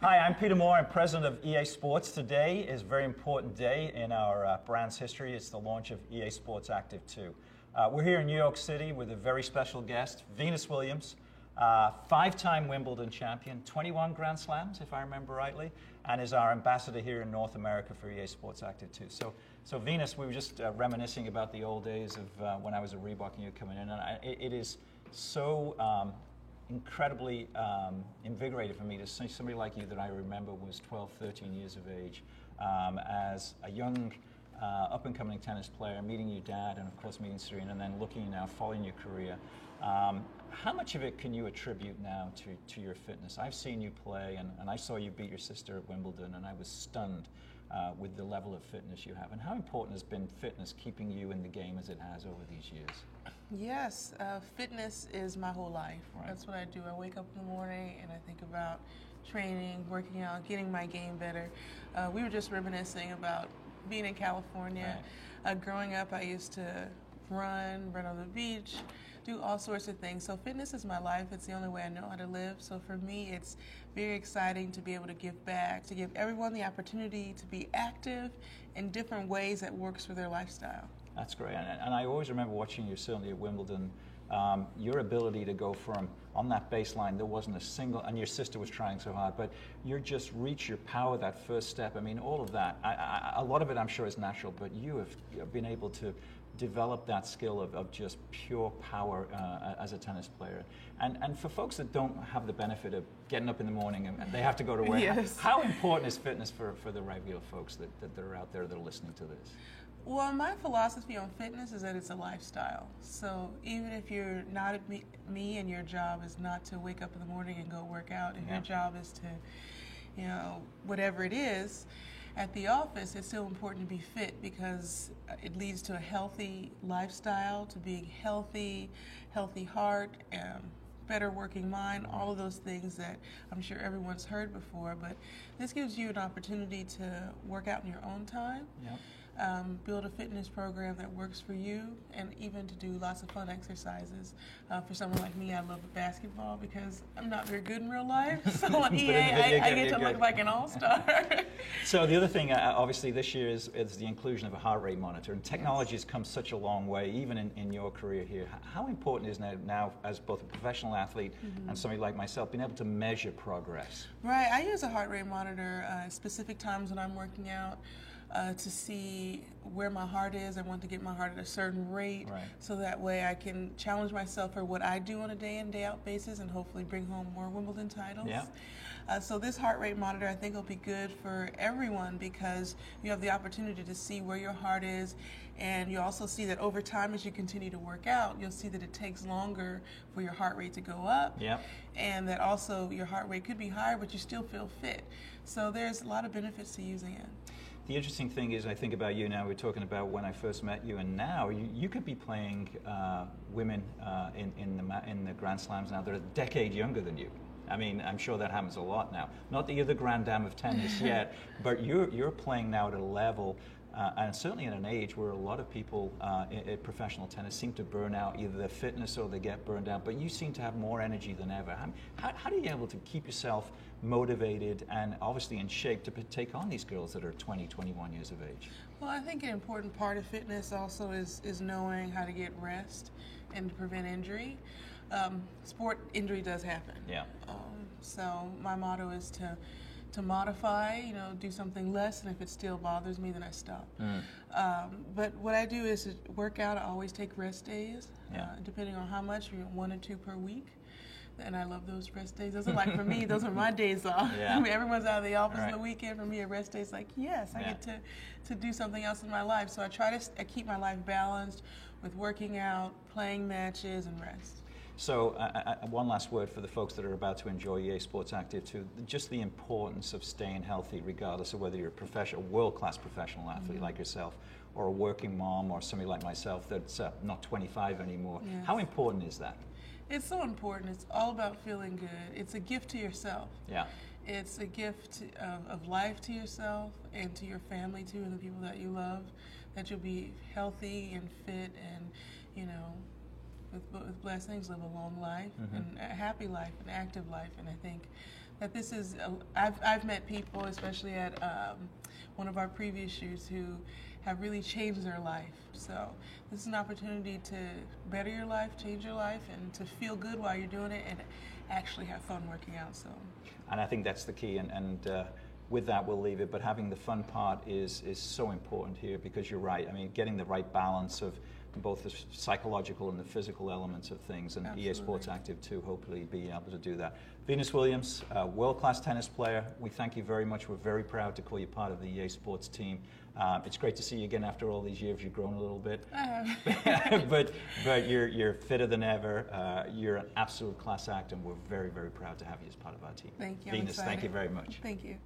Hi, I'm Peter Moore. I'm president of EA Sports. Today is a very important day in our brand's history. It's the launch of EA Sports Active 2. We're here in New York City with a very special guest, Venus Williams, five-time Wimbledon champion, 21 Grand Slams, if I remember rightly, and is our ambassador here in North America for EA Sports Active 2. So Venus, we were just reminiscing about the old days of when I was a Reebok and you coming in, and it is so incredibly invigorating for me to see somebody like you that I remember was 12, 13 years of age as a young up-and-coming tennis player, meeting your dad and of course meeting Serena, and then looking now, following your career. How much of it can you attribute now to your fitness? I've seen you play and I saw you beat your sister at Wimbledon and I was stunned with the level of fitness you have. And how important has been fitness keeping you in the game as it has over these years? Yes, fitness is my whole life. Right. That's what I do. I wake up in the morning and I think about training, working out, getting my game better. We were just reminiscing about being in California. Right. Growing up, I used to run on the beach, do all sorts of things. So fitness is my life. It's the only way I know how to live. So for me, it's very exciting to be able to give back, to give everyone the opportunity to be active in different ways that works for their lifestyle. That's great, and I always remember watching you, certainly at Wimbledon, your ability to go from, on that baseline, there wasn't a single, and your sister was trying so hard, but your just reach, your power, that first step, I mean, all of that, a lot of it I'm sure is natural, but you have been able to develop that skill of just pure power as a tennis player. And for folks that don't have the benefit of getting up in the morning and they have to go to work, Yes. How important is fitness for the regular folks that are out there that are listening to this? Well, my philosophy on fitness is that it's a lifestyle. So even if you're not me and your job is not to wake up in the morning and go work out, if your job is to, whatever it is, at the office, it's still important to be fit because it leads to a healthy lifestyle, to being healthy heart, better working mind, all of those things that I'm sure everyone's heard before. But this gives you an opportunity to work out in your own time. Yep. Build a fitness program that works for you, and even to do lots of fun exercises. For someone like me, I love basketball because I'm not very good in real life. So on EA, I get to look like an all-star. So the other thing, obviously, this year is the inclusion of a heart rate monitor. And technology has come such a long way, even in your career here. How important is now as both a professional athlete and somebody like myself, being able to measure progress? Right. I use a heart rate monitor at specific times when I'm working out. To see where my heart is. I want to get my heart at a certain rate, right, so that way I can challenge myself for what I do on a day in, day out basis and hopefully bring home more Wimbledon titles. Yeah. So this heart rate monitor I think will be good for everyone because you have the opportunity to see where your heart is, and you also see that over time as you continue to work out, you'll see that it takes longer for your heart rate to go up, yep, and that also your heart rate could be higher but you still feel fit. So there's a lot of benefits to using it. The interesting thing is, I think about you now, we're talking about when I first met you, and now you could be playing women in the Grand Slams now that are a decade younger than you. I mean, I'm sure that happens a lot now. Not that you're the grand dame of tennis yet, but you're playing now at a level, and certainly at an age where a lot of people in professional tennis seem to burn out either their fitness or they get burned out, but you seem to have more energy than ever. How do you able to keep yourself motivated and obviously in shape to take on these girls that are 20, 21 years of age? Well, I think an important part of fitness also is knowing how to get rest and to prevent injury. Sport injury does happen. Yeah. So my motto is to modify, do something less, and if it still bothers me, then I stop. But what I do is to work out. I always take rest days, depending on how much, 1 or 2 per week. And I love those rest days. Those are like, for me, those are my days off. Yeah. I mean, everyone's out of the office on Right. the weekend. For me, a rest day is like, yes, I get to do something else in my life. So I try to keep my life balanced with working out, playing matches, and rest. So one last word for the folks that are about to enjoy EA Sports Active 2, just the importance of staying healthy regardless of whether you're a professional, world-class professional athlete like yourself, or a working mom, or somebody like myself that's not 25 anymore. Yes. How important is that? It's so important. It's all about feeling good. It's a gift to yourself. Yeah. It's a gift of life to yourself and to your family too, and the people that you love, that you'll be healthy and fit and, with blessings, live a long life and a happy life, an active life. And I think that this is, I've met people, especially at one of our previous shoots, who have really changed their life. So this is an opportunity to better your life, change your life, and to feel good while you're doing it and actually have fun working out. So, and I think that's the key, and with that we'll leave it, but having the fun part is so important here, because you're right. I mean, getting the right balance of both the psychological and the physical elements of things, and Absolutely. EA Sports Active 2 hopefully being able to do that. Venus Williams, world-class tennis player, we thank you very much. We're very proud to call you part of the EA Sports team. It's great to see you again after all these years. You've grown a little bit. I have. but you're fitter than ever. You're an absolute class act, and we're very, very proud to have you as part of our team. Thank you. Venus, thank you very much. Thank you.